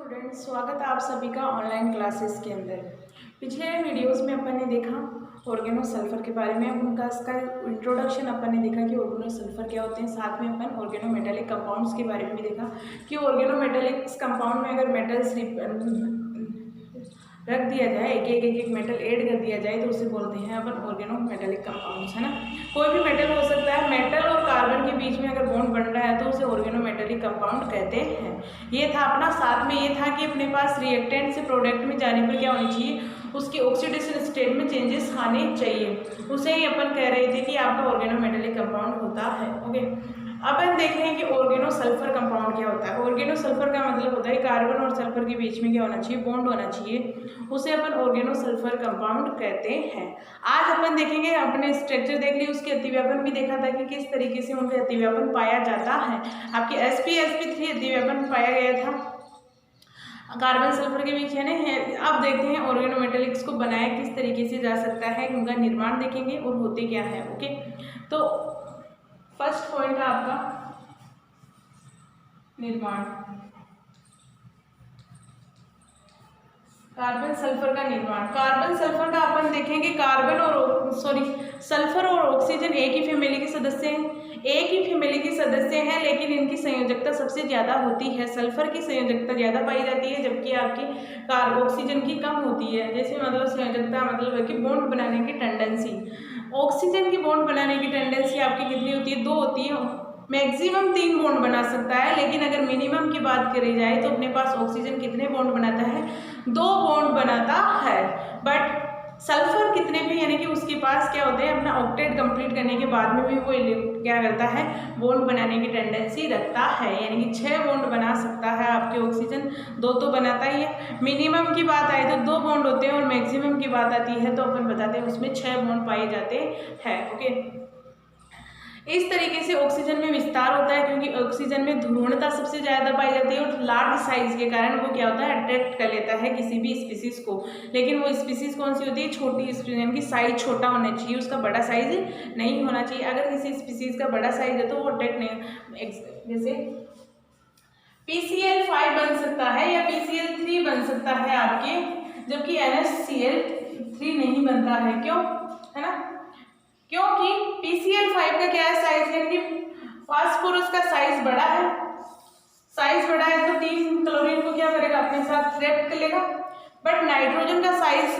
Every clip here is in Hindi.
स्टूडेंट्स, स्वागत है आप सभी का ऑनलाइन क्लासेस के अंदर। पिछले वीडियोस में अपन ने देखा ऑर्गेनो सल्फर के बारे में। उनका इसका इंट्रोडक्शन अपन ने देखा कि ऑर्गेनो सल्फर क्या होते हैं। साथ में अपन ऑर्गेनो मेटालिक कंपाउंड्स के बारे में भी देखा कि ऑर्गेनो मेटालिक कंपाउंड में अगर मेटल्स रख दिया जाए, एक मेटल ऐड कर दिया जाए तो उसे बोलते हैं अपन ऑर्गेनो मेटालिक कंपाउंड्स, है ना। कोई भी मेटल हो सकता है, मेटल और कार्बन के बीच में अगर बॉन्ड बन रहा है तो उसे ऑर्गेनो मेटालिक कंपाउंड कहते हैं। ये था अपना। साथ में ये था कि अपने पास रिएक्टेंट से प्रोडक्ट में जाने पर क्या होनी चाहिए, उसकी ऑक्सीडेशन स्टेट में चेंजेस आने चाहिए। उसे ही अपन कह रहे थे कि आपका ऑर्गेनो मेटालिक कंपाउंड होता है। ओके, अब हम देख रहे हैं कि ऑर्गेनो सल्फर कंपाउंड क्या होता है। ऑर्गेनो सल्फर का मतलब होता है कार्बन और सल्फर के बीच में क्या होना चाहिए, बॉन्ड होना चाहिए। उसे अपन ऑर्गेनो सल्फर कंपाउंड कहते हैं। आज अपन देखेंगे, अपने स्ट्रक्चर देख ली, उसके अतिव्यापन भी देखा था कि किस तरीके से उनके अतिव्यापन पाया जाता है। आपके sp3 अतिव्यापन पाया गया था कार्बन सल्फर के बीच, है ना। अब देखते हैं ऑर्गेनो मेटालिक्स को बनाया किस तरीके से जा सकता है, उनका निर्माण देखेंगे और होते क्या है। ओके, तो फर्स्ट पॉइंट है आपका निर्माण, कार्बन सल्फर का निर्माण। कार्बन सल्फर का अपन देखेंगे, सल्फर और ऑक्सीजन एक ही फैमिली के सदस्य हैं, एक ही फैमिली के सदस्य हैं, लेकिन इनकी संयोजकता सबसे ज्यादा होती है। सल्फर की संयोजकता ज्यादा पाई जाती है, जबकि आपकी ऑक्सीजन की कम होती है। जैसे मतलब संयोजकता मतलब है कि बॉन्ड बनाने की टेंडेंसी, ऑक्सीजन की बॉन्ड बनाने की टेंडेंसी आपकी कितनी होती है, 2 होती है। मैक्सिमम 3 बॉन्ड बना सकता है, लेकिन अगर मिनिमम की बात करी जाए तो अपने पास ऑक्सीजन कितने बॉन्ड बनाता है, 2 बॉन्ड बनाता है। बट सल्फर कितने भी, यानी कि उसके पास क्या होते हैं, अपना ऑक्टेट कंप्लीट करने के बाद में भी वो क्या करता है, बॉन्ड बनाने की टेंडेंसी रखता है। यानी कि 6 बॉन्ड बना सकता है। आपके ऑक्सीजन 2 तो बनाता ही है। मिनिमम की बात आए तो 2 बॉन्ड होते हैं, और मैक्सिमम की बात आती है तो अपन बताते हैं उसमें 6 बॉन्ड पाए जाते हैं। ओके, इस तरीके से ऑक्सीजन में विस्तार होता है, क्योंकि ऑक्सीजन में ध्रुवणता सबसे ज्यादा पाई जाती है, और लार्ज साइज के कारण वो क्या होता है, अट्रैक्ट कर लेता है किसी भी स्पीसीज को। लेकिन वो स्पीसीज कौन सी होती है, छोटी स्पीसीज, यानी कि साइज छोटा होना चाहिए, उसका बड़ा साइज नहीं होना चाहिए। अगर किसी स्पीसीज का बड़ा साइज है तो वो अट्रैक्ट नहीं, जैसे PCl5 बन सकता है या PCl3 बन सकता है आपके, जबकि NaCl3 नहीं बनता है। क्यों, है ना, क्योंकि PCl5 का क्या है, साइज है कि फास्फोरस का साइज बड़ा है। साइज बड़ा है तो 3 क्लोरीन को क्या करेगा, अपने साथ ट्रैप कर लेगा। बट नाइट्रोजन का साइज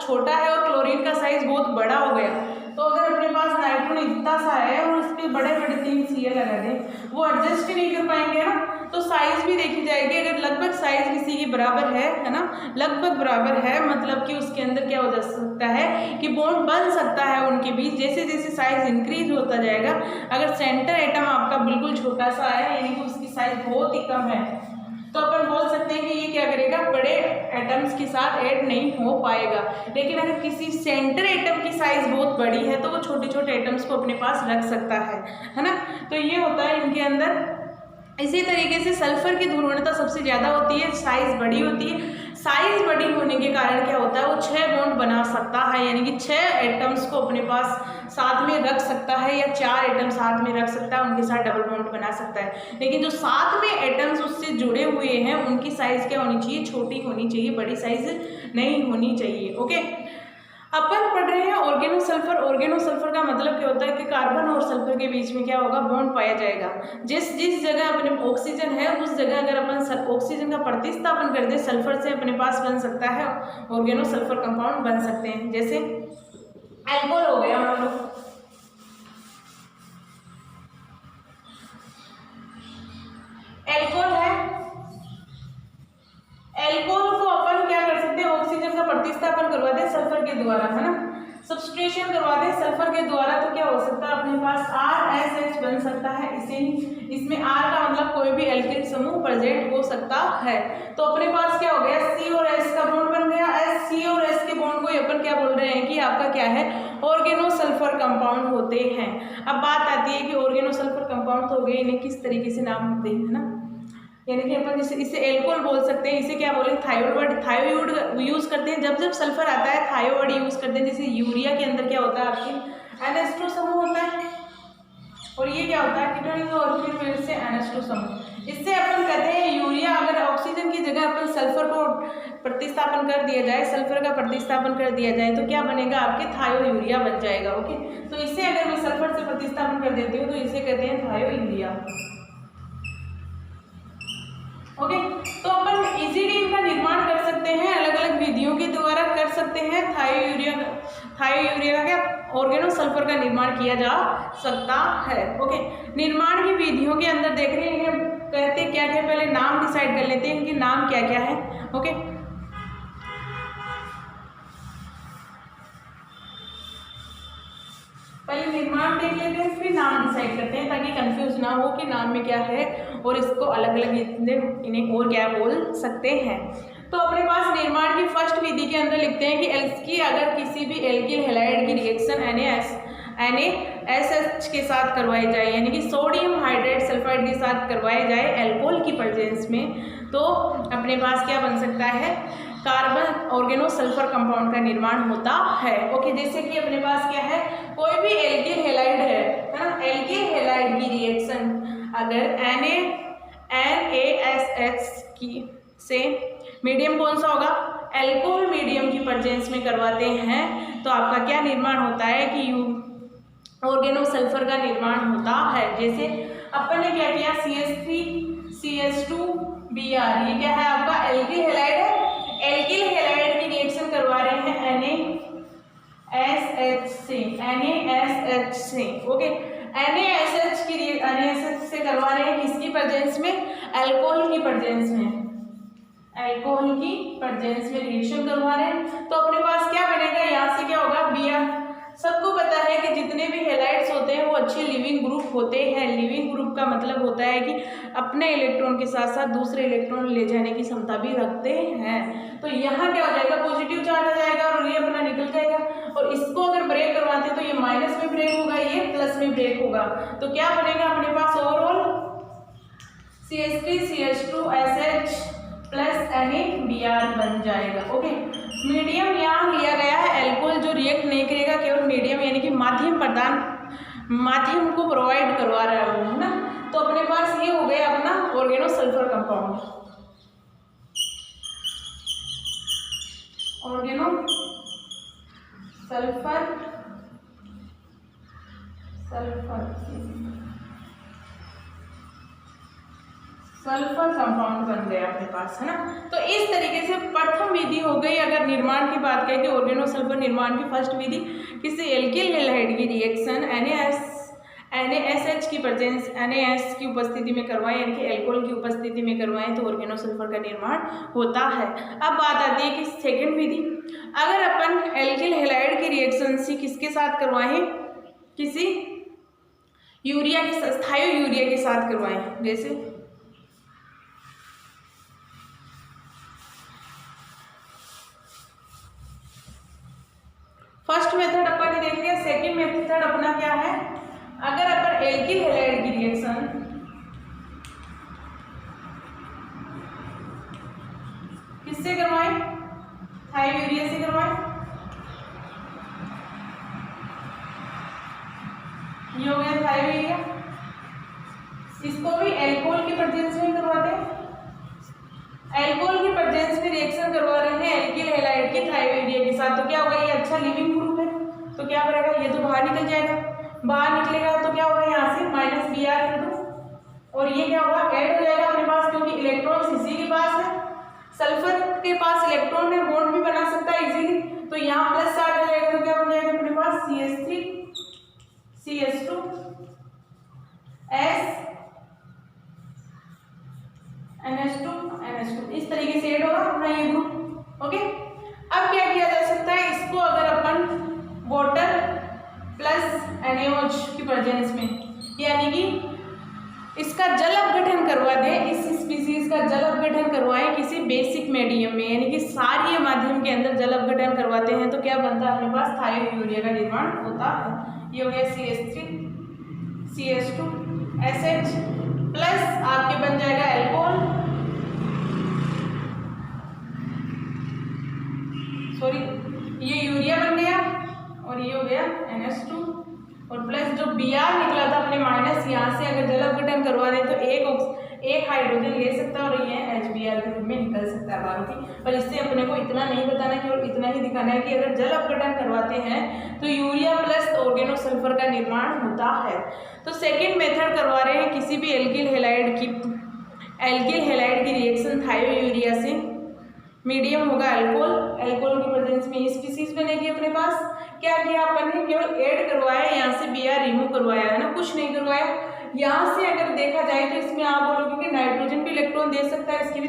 छोटा है और क्लोरीन का साइज बहुत बड़ा हो गया। तो अगर अपने पास नाइट्रोजन इतना सा है और उसके बड़े बड़े 3 Cl लगा दें, वो एडजस्ट ही नहीं कर पाएंगे ना। तो साइज भी देखी जाएगी। अगर लगभग साइज किसी की बराबर है ना, लगभग बराबर है, मतलब कि उसके अंदर क्या हो जा सकता है कि बॉन्ड बन सकता है उनके बीच। जैसे जैसे साइज इंक्रीज होता जाएगा, अगर सेंटर एटम आपका बिल्कुल छोटा सा है, यानी कि उसकी साइज बहुत ही कम है, तो अपन बोल सकते हैं कि ये क्या करेगा, बड़े एटम्स के साथ ऐड नहीं हो पाएगा। लेकिन अगर किसी सेंटर एटम की साइज बहुत बड़ी है तो वो छोटे छोटे एटम्स को अपने पास रख सकता है ना। तो ये होता है इनके अंदर। इसी तरीके से सल्फर की ध्रुवणता सबसे ज्यादा होती है, साइज बड़ी होती है। साइज बड़ी होने के कारण क्या होता है, वो 6 बॉन्ड बना सकता है, यानी कि 6 एटम्स को अपने पास साथ में रख सकता है, या 4 एटम साथ में रख सकता है, उनके साथ डबल बॉन्ड बना सकता है। लेकिन जो साथ में एटम्स उससे जुड़े हुए हैं उनकी साइज क्या होनी चाहिए, छोटी होनी चाहिए, बड़ी साइज नहीं होनी चाहिए। ओके, अपन पढ़ रहे हैं ऑर्गेनो सल्फर। ऑर्गेनो सल्फर का मतलब क्या होता है कि कार्बन और सल्फर के बीच में क्या होगा, बॉन्ड पाया जाएगा। जिस जिस जगह अपने ऑक्सीजन है उस जगह अगर अपन ऑक्सीजन का प्रतिस्थापन कर दे सल्फर से, अपने पास बन सकता है ऑर्गेनो सल्फर कंपाउंड बन सकते हैं। जैसे अल्कोहल हो गया, मान लो अल्कोहल है, अल्कोहल को अपन क्या कर सकते हैं, ऑक्सीजन का प्रतिस्थापन करवा दे सल्फर के द्वारा, है ना, सब्स्टिट्यूशन करवा दे सल्फर के द्वारा, तो क्या हो सकता है, अपने पास RSH बन सकता है। इसे इसमें R का मतलब कोई भी एल्किल समूह प्रेजेंट हो सकता है। तो अपने पास क्या हो गया, C और S का बॉन्ड बन गया। C और S के बॉन्ड को अपन क्या बोल रहे हैं कि आपका क्या है, ऑर्गेनो सल्फर कंपाउंड होते हैं। अब बात आती है कि ऑर्गेनो सल्फर कंपाउंड तो हो गए, इन्हें किस तरीके से नाम दें, है ना। यानी कि अपन जैसे इसे एल्कोहल बोल सकते हैं, इसे क्या बोलेंगे, थायोड यूज करते हैं। जब जब सल्फर आता है थायोड यूज करते हैं। जैसे यूरिया के अंदर क्या होता है, आपकी NH2 समूह होता है, और ये क्या होता है कीटोन और फिर से NH2 समूह। इससे अपन कहते हैं यूरिया, अगर ऑक्सीजन की जगह अपन सल्फर को प्रतिस्थापन कर दिया जाए, सल्फर का प्रतिस्थापन कर दिया जाए तो क्या बनेगा, आपके थायो यूरिया बन जाएगा। ओके, तो इसे अगर मैं सल्फर से प्रतिस्थापन कर देती हूँ तो इसे कहते हैं थायो यूरिया। ओके, तो अपन इजीली इनका निर्माण कर सकते हैं, अलग अलग विधियों के द्वारा कर सकते हैं। थायो यूरिया का क्या ऑर्गेनो सल्फर का निर्माण किया जा सकता है। ओके, निर्माण की विधियों के अंदर देख रहे हैं कहते क्या क्या, पहले नाम डिसाइड कर लेते हैं इनके नाम क्या क्या है। ओके, पहले निर्माण देख लेते हैं फिर नाम डिसाइड करते हैं ताकि कंफ्यूज ना हो कि नाम में क्या है और इसको अलग अलग इन्हें और क्या बोल सकते हैं। तो अपने पास निर्माण की फर्स्ट विधि के अंदर लिखते हैं कि इसकी अगर किसी भी एल्किल हैलाइड की रिएक्शन NaSH के साथ करवाई जाए, यानी कि सोडियम हाइड्रेट सल्फाइड के साथ करवाई जाए अल्कोहल की प्रेजेंस में, तो अपने पास क्या बन सकता है, कार्बन ऑर्गेनो सल्फर कंपाउंड का निर्माण होता है। ओके, जैसे कि अपने पास क्या है, कोई भी एल्किल हैलाइड है ना, एल्किल हैलाइड की रिएक्शन अगर NaSH की से मीडियम कौन सा होगा, अल्कोहल मीडियम की प्रेजेंस में करवाते हैं तो आपका क्या निर्माण होता है कि ऑर्गेनो सल्फर का निर्माण होता है। जैसे अपन ने क्या किया, CH2CH2Br, ये क्या है आपका एल्किल हैलाइड है, एल्किल हैलाइड की रिएक्शन करवा रहे हैं NaSH से। ओके, NaSH से करवा रहे हैं किसकी प्रेजेंस में, अल्कोहल की प्रेजेंस में, अल्कोहल की प्रेजेंस में रिएक्शन करवा रहे हैं तो अपने पास क्या बनेगा, यहाँ से क्या होगा, Br। सबको पता है कि जितने भी हैलाइड्स होते हैं वो अच्छे लिविंग ग्रुप होते हैं। लिविंग ग्रुप का मतलब होता है कि अपने इलेक्ट्रॉन के साथ साथ दूसरे इलेक्ट्रॉन ले जाने की क्षमता भी रखते हैं। तो यहाँ क्या हो जाएगा, पॉजिटिव चार्ज आ जाएगा और ये अपना निकल जाएगा, और इसको अगर ब्रेक करवाते हैं तो ये माइनस में ब्रेक होगा, ये प्लस में ब्रेक होगा, तो क्या बनेगा अपने पास ओवरऑल CH3CH2SH प्लस NaBr बन जाएगा। ओके, मीडियम यहाँ लिया गया है, अल्कोहल जो रिएक्ट नहीं करेगा, केवल मीडियम यानी कि माध्यम को प्रोवाइड करवा रहा है वो, है ना। तो अपने पास ये हो गया अपना organo sulphur compound, organo sulphur compound बन गया अपने पास, है ना। तो इस तरीके से प्रथम विधि हो गई। अगर निर्माण की बात करें कि ऑर्गेनो सल्फर निर्माण की फर्स्ट विधि किसी एल्किल हैलाइड की रिएक्शन NaSH की प्रेजेंस NaS की उपस्थिति में करवाएं, यानी कि अल्कोहल की उपस्थिति में करवाएं तो ऑर्गेनो सल्फर का निर्माण होता है। अब बात आती है कि सेकेंड विधि, अगर अपन एल्किल हैलाइड की रिएक्शन से किसके साथ करवाएं, किसी यूरिया के साथ, थायो यूरिया के साथ करवाएं। जैसे फर्स्ट मेथड अपन ने देख लिया, सेकंड मेथड अपना क्या है, अगर अपन एल्किल हैलाइड की रिएक्शन किससे करवाएं, थायो यूरिया से करवाएं, ये हो गया थायो यूरिया, इसको भी अल्कोहल की प्रेजेंस में करवाते हैं, अल्कोहल की प्रेजेंस में रिएक्शन करवा रहे हैं एल्किल हैलाइड की थायो यूरिया के साथ, तो क्या होगा, ये अच्छा लिविंग ग्रुप है तो क्या करेगा, ये तो बाहर निकल जाएगा, बाहर निकलेगा तो क्या होगा, यहाँ से -Br कर दो और ये क्या होगा, ऐड हो जाएगा अपने पास, क्योंकि इलेक्ट्रॉन इसी के पास है, सल्फर के पास इलेक्ट्रॉन है, बॉन्ड भी बना सकता है इजीली, तो यहाँ प्लस चार्ज हो जाएगा तो क्या बन जाएगा अपने पास NH2 इस तरीके से ऐड होगा अपना ये ग्रुप। ओके, अब क्या किया जा सकता है, इसको अगर अपन वाटर प्लस NaOH की प्रेजेंस में, यानी कि इसका जल अपघटन करवा दें, इस स्पीसीज का जल अपघटन करवाएं किसी बेसिक मीडियम में, यानी कि सारी माध्यम के अंदर जल अपघटन करवाते हैं तो क्या बनता है अपने पास, थायो यूरिया का निर्माण होता है। ये हो गया CH3CH2SH प्लस आपके बन जाएगा अल्कोहल, सॉरी ये यूरिया बन गया और ये हो गया NH2 और प्लस जो Br निकला था अपने माइनस, यहाँ से अगर जल अपघटन करवा रहे तो एक हाइड्रोजन ले सकता है और ये HBr के रूप में निकल सकता है बारूदी। पर इससे अपने को इतना नहीं बताना, केवल इतना ही दिखाना है कि अगर जल अपघटन करवाते हैं तो यूरिया प्लस ऑर्गेनोसल्फर का निर्माण होता है। तो सेकेंड मेथड करवा रहे हैं किसी भी एल्किल हैलाइड की रिएक्शन थायोयूरिया से, मीडियम होगा अल्कोहल की प्रेजेंस में स्पीसीज बनेगी अपने पास। क्या किया अपन ने, केवल ऐड करवाया, यहाँ से Br रिमूव करवाया है ना, कुछ नहीं करवाया। यहाँ से अगर देखा जाए तो इसमें आप बोलोगे कि नाइट्रोजन भी इलेक्ट्रॉन दे सकता है, इसकी भी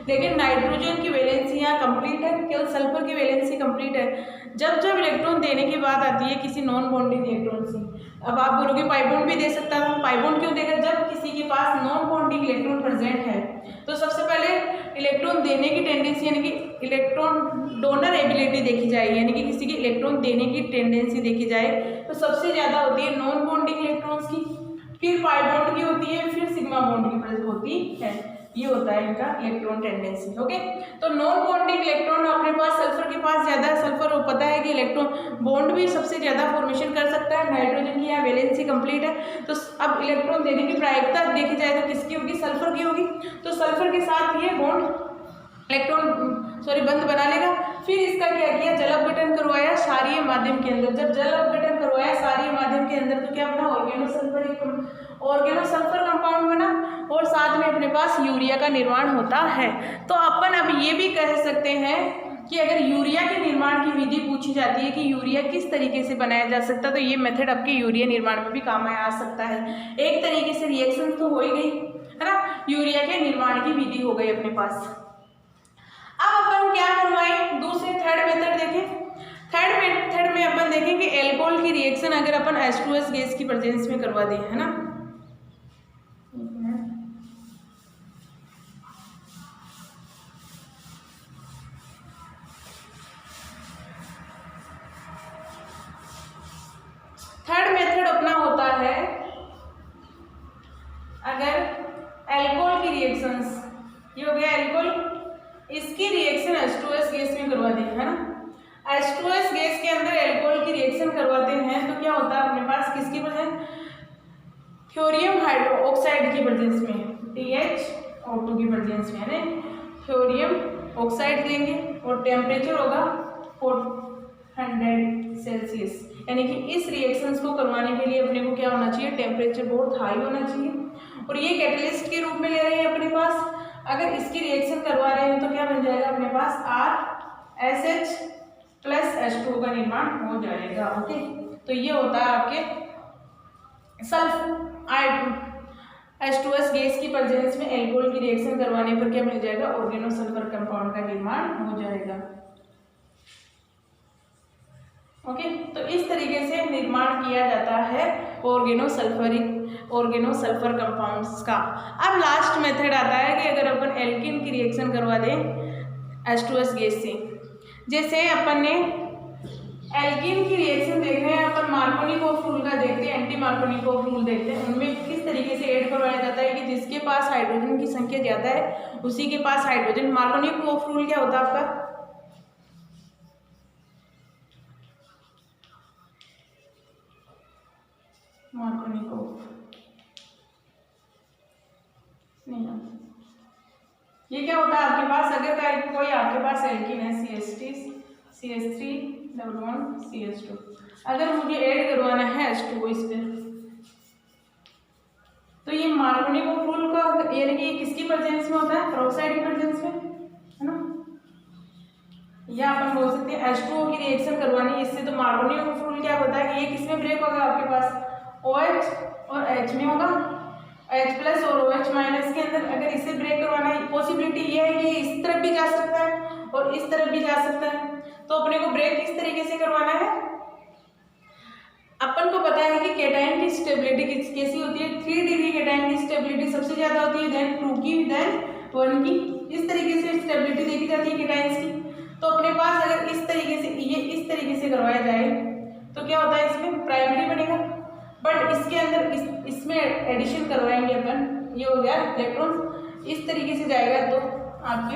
लेकिन नाइट्रोजन की वैलेंसी यहाँ कंप्लीट है, केवल सल्फर की वैलेंसी कंप्लीट है। जब इलेक्ट्रॉन देने की बात आती है किसी नॉन बॉन्डिंग इलेक्ट्रॉन से, अब आप बोलोगे पाइबॉन्ड भी दे सकता है, पाइबॉन्ड क्यों देगा, जब किसी के पास नॉन बॉन्डिंग इलेक्ट्रॉन प्रेजेंट है तो सबसे पहले इलेक्ट्रॉन देने की टेंडेंसी यानी कि इलेक्ट्रॉन डोनर एबिलिटी देखी जाएगी, यानी कि किसी की इलेक्ट्रॉन देने की टेंडेंसी देखी जाए तो सबसे ज़्यादा होती है नॉन बॉन्डिंग इलेक्ट्रॉन्स की, फिर पाई बॉन्ड की होती है, फिर सिग्मा बॉन्ड की प्रेजेंस होती है। ये होता है इनका इलेक्ट्रॉन टेंडेंसी। ओके, तो नॉन बॉन्डिंग इलेक्ट्रॉन अपने पास सल्फर के पास ज़्यादा है, सल्फर वो पता है कि इलेक्ट्रॉन बॉन्ड भी सबसे ज़्यादा फॉर्मेशन कर सकता है, नाइट्रोजन की यहाँ वैलेंसी कंप्लीट है। तो अब इलेक्ट्रॉन देने की प्रायिकता देखी जाए तो किसकी होगी, सल्फर की होगी। तो सल्फर के साथ ये बॉन्ड बंद बना लेगा। फिर इसका क्या किया, जल अपघटन करवाया क्षारीय माध्यम के अंदर। जब जल अपघटन करवाया क्षारीय माध्यम के अंदर तो क्या बना, ऑर्गेनोसल्फर कंपाउंड बना और साथ में अपने पास यूरिया का निर्माण होता है। तो अपन अब ये भी कह सकते हैं कि अगर यूरिया के निर्माण की विधि पूछी जाती है कि यूरिया किस तरीके से बनाया जा सकता है, तो ये मेथड आपके यूरिया निर्माण में भी काम आ सकता है। एक तरीके से रिएक्शन तो हो ही गई है ना, यूरिया के निर्माण की विधि हो गई अपने पास। अब अपन क्या करवाएं, दूसरे थर्ड मेथड देखें। थर्ड मेथड में अपन देखें कि एल्कोहल की रिएक्शन अगर अपन H2S गैस की प्रेजेंस में करवा दें, है ना, थर्ड मेथड अपना होता है अगर एल्कोहल की रिएक्शंस, ये हो गया एल्कोहल, इसकी रिएक्शन H2S गैस में करवा दें, है ना। H2S गैस के अंदर एल्कोहल की रिएक्शन करवाते हैं तो क्या होता है अपने पास, किसकी प्रेजेंस, थ्योरियम हाइड्रोक्साइड की प्रेजेंस में, THO2 की प्रेजेंस में, है ना, थ्योरियम ऑक्साइड लेंगे और टेम्परेचर होगा 400 सेल्सियस। यानी कि इस रिएक्शंस को करवाने के लिए अपने को क्या होना चाहिए, टेम्परेचर बहुत हाई होना चाहिए। और ये कैटलिस्ट के रूप में ले रहे हैं अपने पास। अगर इसकी रिएक्शन करवा रहे हैं तो क्या बन जाएगा अपने पास, RSH प्लस H2O का निर्माण हो जाएगा। ओके, तो ये होता है आपके H2S गैस की प्रेजेंस में एल्कोहल की रिएक्शन करवाने पर क्या मिल जाएगा, ऑर्गेनोसल्फर कंपाउंड का निर्माण हो जाएगा। ओके, तो इस तरीके से निर्माण किया जाता है ऑर्गेनोसल्फर कंपाउंड्स का। अब लास्ट मेथड आता है कि अगर अपन एल्किन की रिएक्शन करवा दें H2S गैस से, जैसे अपन ने एल्किन की रिएक्शन देख रहे हैं, अपन मार्कोनिकोव रूल का देखते हैं, एंटी मार्कोनिकोव रूल देखते हैं, उनमें किस तरीके से ऐड करवाया जाता है कि जिसके पास हाइड्रोजन की संख्या ज़्यादा है उसी के पास हाइड्रोजन। मार्कोनिकोव रूल क्या होता है आपका, मार्कोनिकोव नहीं, ये क्या होता है आपके पास, अगर कोई आपके पास एल्किन है CH3 अगर मुझे ऐड करवाना है H2O इस पर, तो ये मार्कोनिकोव रूल का यानी कि किसकी प्रेजेंस में होता है, पेरोक्साइड की प्रेजेंस में, है ना। या अपन बोल सकते हैं H2O की रिएक्शन करवानी है इससे, तो मार्कोनिकोव रूल क्या होता है कि ये किसमें ब्रेक होगा आपके पास, OH और H में होगा, H प्लस और OH माइनस के अंदर। अगर इसे ब्रेक करवाना है, पॉसिबिलिटी ये है कि इस तरफ भी जा सकता है और इस तरफ भी जा सकता है, तो अपने को ब्रेक किस तरीके से करवाना है, अपन को पता है कि कैटायन की स्टेबिलिटी कैसी होती है, 3 डिग्री कैटायन की स्टेबिलिटी सबसे ज़्यादा होती है, देन 2 की, देन 1 की, इस तरीके से स्टेबिलिटी देखी जाती है कैटायंस की। तो अपने पास अगर इस तरीके से ये इस तरीके से करवाया जाए तो क्या होता है, इसमें प्राइमरी बनेगा, बट इसके अंदर इसमें एडिशन करवाएंगे अपन, ये हो गया इलेक्ट्रॉन, इस तरीके से जाएगा तो आपके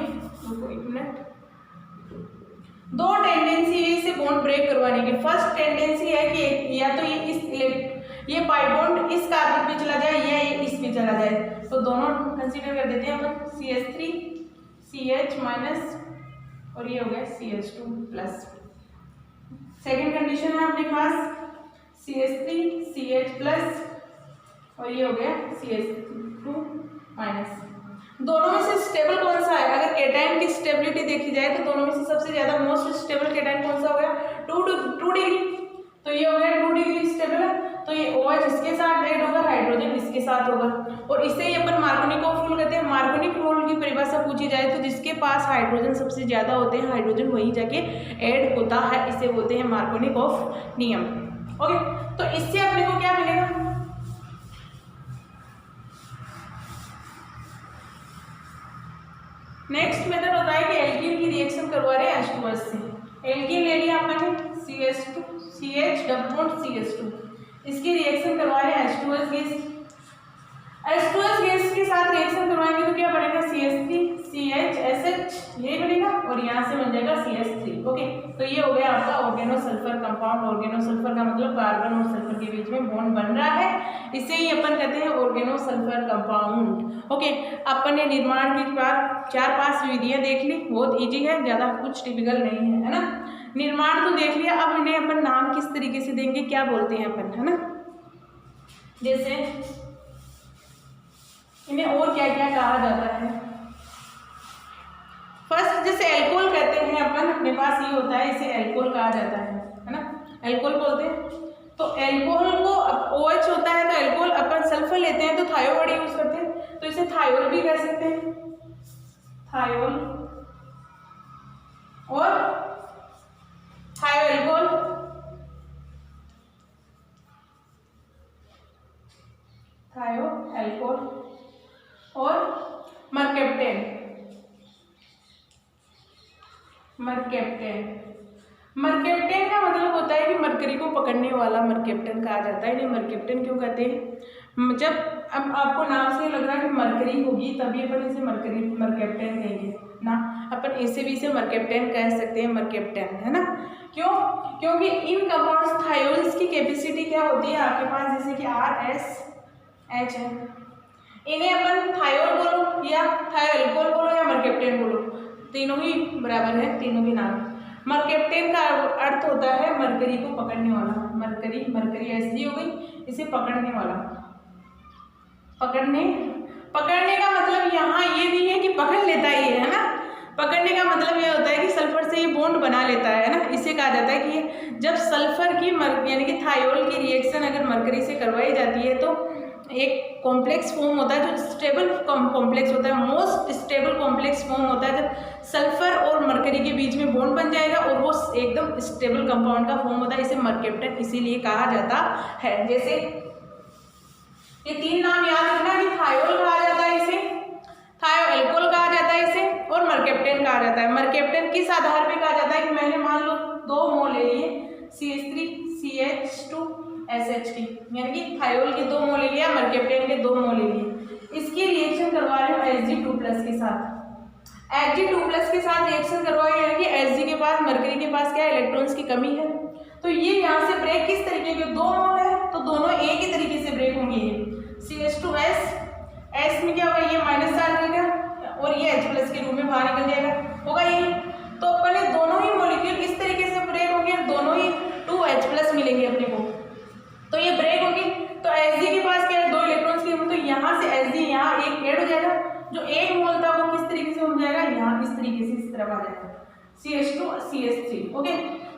दो टेंडेंसी है इसे बॉन्ड ब्रेक करवाने की। फर्स्ट टेंडेंसी है कि या तो ये ये पाई बॉन्ड इस कार्बन पे चला जाए या ये इस पे चला जाए, तो दोनों कंसीडर कर देते हैं अपन CH3 CH माइनस और ये हो गया CH2 प्लस। सेकेंड कंडीशन है अपने पास CH3 CH प्लस और ये हो गया CH2 माइनस। दोनों में से स्टेबल कौन सा है? अगर केटाइन की स्टेबिलिटी देखी जाए तो दोनों में से सबसे ज्यादा मोस्ट स्टेबल केटाइन कौन सा हो गया? 2 डिग्री, तो ये हो गया 2 डिग्री स्टेबल है, तो ये OH इसके साथ ऐड होगा, हाइड्रोजन इसके साथ होगा, और इसे ही अपन मार्कोनिकोव रूल कहते हैं। मार्कोनिक रूल की परिभाषा पूछी जाए तो जिसके पास हाइड्रोजन सबसे ज्यादा होते हैं, हाइड्रोजन वहीं जाके ऐड होता है, इसे बोलते हैं मार्कोनिकोव नियम। ओके, तो इससे अपने को क्या मिलेगा? नेक्स्ट मेथड होता है कि एल्कीन की रिएक्शन करवा रहे हैं H2S से। एल्कीन ले लिया आपने CH2 CH double bond CH2, इसकी रिएक्शन करवा रहे हैं H2S गैस। H2S गैस के साथ रिएक्शन करवाएंगे तो क्या बनेगा? CH3 CH ये बनेगा और यहाँ से बन जाएगा CH3। ओके, तो ये हो गया आपका organo sulphur compound. Organo sulphur का मतलब कार्बन और सल्फर के बीच में बॉन्ड बन रहा है, इसे ही अपन कहते हैं ऑर्गेनो सल्फर कंपाउंड। ओके, अपन ने निर्माण की 4-5 विधियां देख ली, बहुत इजी है, ज्यादा कुछ टिपिकल नहीं है, है ना। निर्माण तो देख लिया, अब इन्हें अपन नाम किस तरीके से देंगे, क्या बोलते हैं अपन, है ना। जैसे इन्हें और क्या क्या कहा जाता है? फर्स्ट जैसे एल्कोहल कहते हैं अपन, अपने पास ये होता है, इसे एल्कोहल कहा जाता है ना, एल्कोहल बोलते हैं। तो एल्कोहल को OH होता है, तो एल्कोहल अपन सल्फर लेते हैं तो थायो वर्ड यूज करते हैं, तो इसे थायोल भी कह सकते हैं, थायोल और थायो एल्कोहल, थायो एल्कोहल और मरकेप्टेन। मरकेप्टेन का मतलब होता है कि मरकरी को पकड़ने वाला मरकेप्टेन कहा जाता है। इन्हें मरकेप्टेन क्यों कहते हैं? जब अब आपको नाम से लग रहा है कि मरकरी होगी तभी अपन इसे मरकेप्टेन कहेंगे ना, अपन इसे भी इसे मरकेप्टेन कह सकते हैं, मरकेप्टेन, है ना। क्यों? क्योंकि इन कंपाउंड्स थायोल्स की कैपेसिटी क्या होती है आपके पास, जैसे कि RSH है, इन्हें अपन थायोल बोलो या थायो एल्कोहल बोलो या मरकेप्टेन बोलो, तीनों ही बराबर है, तीनों के नाम। मरकेप्टेन का अर्थ होता है मरकरी को पकड़ने वाला, मरकरी ऐसी हो गई, इसे पकड़ने वाला। पकड़ने का मतलब यहाँ ये नहीं है कि पकड़ लेता है ना, पकड़ने का मतलब ये होता है कि सल्फर से ये बॉन्ड बना लेता है ना, इसे कहा जाता है कि जब सल्फर की यानी कि थायोल की रिएक्शन अगर मरकरी से करवाई जाती है तो एक कॉम्प्लेक्स फॉर्म होता है जो स्टेबल कॉम्प्लेक्स होता है, मोस्ट स्टेबल कॉम्प्लेक्स फॉर्म होता है जब सल्फर और मरकरी के बीच में बॉन्ड बन जाएगा और वो एकदम स्टेबल कंपाउंड का फॉर्म होता है, इसे मरकेप्टेन इसीलिए कहा जाता है। जैसे ये 3 नाम याद रखना कि थायोल कहा जाता है इसे, थायो एल्कोहल कहा जाता है इसे, और मरकेप्टेन कहा जाता है। मरकेप्टेन किस आधार पे कहा जाता है कि मैंने मान लो 2 मोल ले लिए CH3 CH2 SH3, यानी कि थायोल के 2 मोल ले लिया, मरकेप्टेन के 2 मोल ले लिए, इसकी रिएक्शन करवा रहे हो Hg2+ के साथ। Hg2+ के साथ रिएक्शन करवाए, यानी कि Hg के पास मरकरी के पास क्या है, इलेक्ट्रॉन्स की कमी है, तो ये यहाँ से ब्रेक किस तरीके के, 2 मोल है तो दोनों एक ही तरीके से ब्रेक होंगे। CH2S S में क्या होगा, ये माइनस चार्ज रहेगा और ये H+ के रूप में बाहर निकल जाएगा, होगा यही। तो अपने दोनों ही मॉलिक्यूल इस तरीके से ब्रेक होंगे, दोनों ही 2H+ मिलेंगे अपने को, तो ये ब्रेक होगी। तो Hg के पास क्या है, 2 इलेक्ट्रॉन्स की, तो यहाँ से Hg यहाँ एक ऐड हो जाएगा, जो 1 मोल था वो किस तरीके से हो जाएगा, यहाँ इस तरीके से इस तरफ आ जाएगा CH2 और CH3। ओके,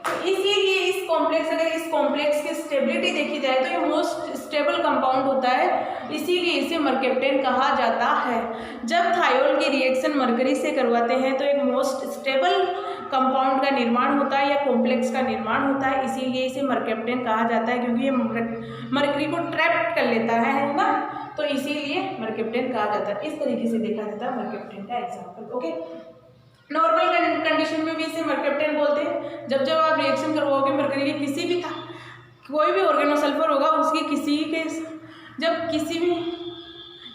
तो इसीलिए इस कॉम्प्लेक्स, अगर इस कॉम्प्लेक्स की स्टेबिलिटी देखी जाए तो ये मोस्ट स्टेबल कंपाउंड होता है, इसीलिए इसे मरकेप्टेन कहा जाता है। जब थायोल की रिएक्शन मरकरी से करवाते हैं तो एक मोस्ट स्टेबल कंपाउंड का निर्माण होता है या कॉम्प्लेक्स का निर्माण होता है, इसीलिए इसे मरकेप्टेन कहा जाता है, क्योंकि ये मरकरी को ट्रैप कर लेता है ना, तो इसीलिए मरकेप्टेन कहा जाता है। इस तरीके से देखा जाता है मरकेप्टेन का एग्जाम्पल। ओके, नॉर्मल कंडीशन में भी इसे मरकेप्टेन बोलते हैं। जब जब आप रिएक्शन करवाओगे मरकरी के किसी भी कोई भी ऑर्गेनोसल्फर होगा उसकी किसी भी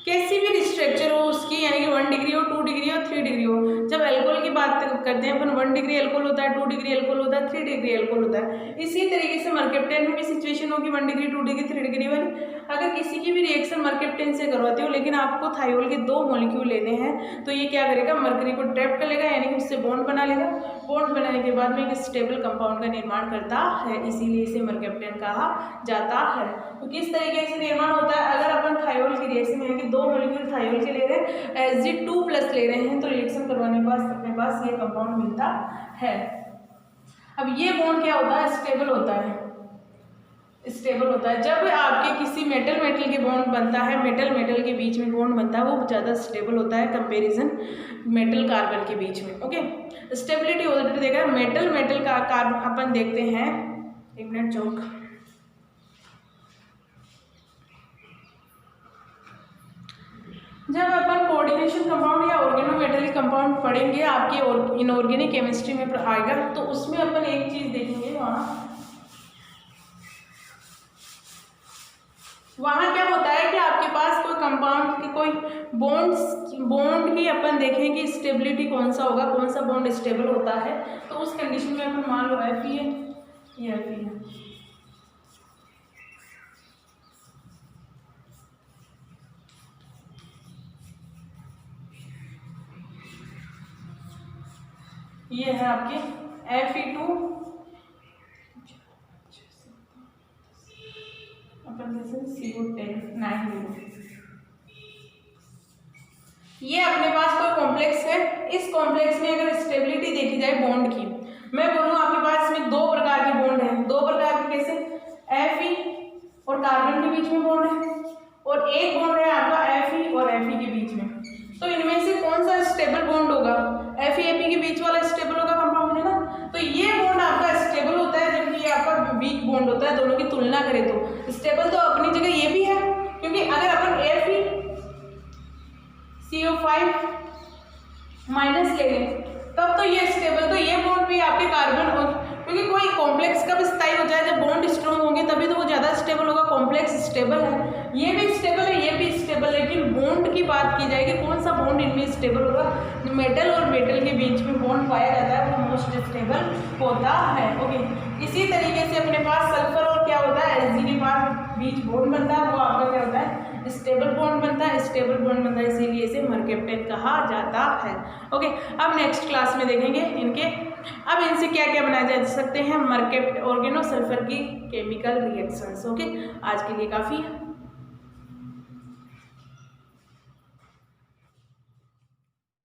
कैसी भी स्ट्रक्चर हो उसकी, यानी कि 1 डिग्री हो, 2 डिग्री हो, 3 डिग्री हो। जब अल्कोहल की बात करते हैं अपन 1 डिग्री अल्कोहल होता है, 2 डिग्री अल्कोहल होता है, 3 डिग्री अल्कोहल होता है। इसी तरीके से मर्केप्टेन में भी सिचुएशन होगी 1 डिग्री, 2 डिग्री, 3 डिग्री वाली। अगर किसी की भी रिएक्शन मर्केप्टेन से करवाते हो लेकिन आपको थायोल के 2 मॉलिक्यूल लेने हैं तो ये क्या करेगा, मरकरी को ट्रैप कर लेगा यानी कि उससे बॉन्ड बना लेगा। बॉन्ड बनाने के बाद में एक स्टेबल कंपाउंड का निर्माण करता है, इसीलिए इसे मर्केप्टेन कहा जाता है। तो किस तरीके से निर्माण होता है, अगर अपन थायोल की रिएक्शन यानी कि 2 मॉलिक्यूल थायोल के ले रहे हैं, Ag2+ ले रहे हैं तो रिएक्शन करवाने के बाद अपने पास ये कंपाउंड मिलता है। अब ये बॉन्ड क्या होता है, स्टेबल होता है। स्टेबल होता है जब आपके किसी मेटल मेटल के बॉन्ड बनता है, मेटल मेटल के बीच में बॉन्ड बनता है, वो ज़्यादा स्टेबल होता है कंपैरिजन मेटल कार्बन के बीच में। ओके, स्टेबिलिटी ऑलरेडी देखा, मेटल मेटल का कार्बन अपन देखते हैं, 1 मिनट चौक। जब अपन कोऑर्डिनेशन कंपाउंड या ऑर्गेनोमेटेलिक कंपाउंड पढ़ेंगे आपके और इनऑर्गेनिक केमिस्ट्री में आएगा, तो उसमें अपन एक चीज देखेंगे, वहाँ क्या होता है कि आपके पास कोई कंपाउंड की कोई बॉन्ड की अपन देखें कि स्टेबिलिटी कौन सा होगा, कौन सा बॉन्ड स्टेबल होता है। तो उस कंडीशन में अपन मान लो Fe है, ये Fe है, ये है आपके Fe2 अपन जैसे CO10 ये अपने पास कोई कॉम्प्लेक्स है। इस कॉम्प्लेक्स में अगर स्टेबिलिटी देखी जाए बॉन्ड की, मैं बोलूँ आपके पास इसमें 2 प्रकार के बॉन्ड हैं। 2 प्रकार के कैसे, Fe और कार्बन के बीच में बॉन्ड है और एक बॉन्ड है आपका Fe और Fe के बीच में। तो इनमें से कौन सा स्टेबल बॉन्ड होगा, Fe के बीच वाला स्टेबल होगा कंपाउंड है ना। तो ये बॉन्ड आपका स्टेबल होता है जबकि ये आपका वीक बॉन्ड होता है। दोनों की तुलना करें तो स्टेबल तो अपनी जगह ये भी है, क्योंकि अगर अपन FeCO5- ले लें तब तो ये स्टेबल, तो ये बॉन्ड भी आपके कार्बन और, क्योंकि कोई कॉम्प्लेक्स कब स्थायी हो जाए, जब बॉन्ड स्ट्रॉन्ग होंगे तभी तो वो ज़्यादा स्टेबल होगा। कॉम्प्लेक्स स्टेबल है, ये भी स्टेबल है, ये भी स्टेबल है, लेकिन बॉन्ड की बात की जाएगी कौन सा बॉन्ड इनमें स्टेबल होगा। मेटल और मेटल के बीच में बॉन्ड पाया जाता है वो मोस्ट स्टेबल होता है। ओके, इसी तरीके से अपने पास सल्फर और क्या होता है, Ag के पास बीच बॉन्ड बनता है, वो आपका क्या होता है, स्टेबल बॉन्ड बनता है। स्टेबल बॉन्ड बनता है इसीलिए इसे मर्केप्टेन कहा जाता है। ओके, अब नेक्स्ट क्लास में देखेंगे इनके, अब इनसे क्या क्या बनाए जा सकते हैं, मर्केप्ट ऑर्गेनो सल्फर की केमिकल रिएक्शंस। ओके, आज के लिए काफ़ी है।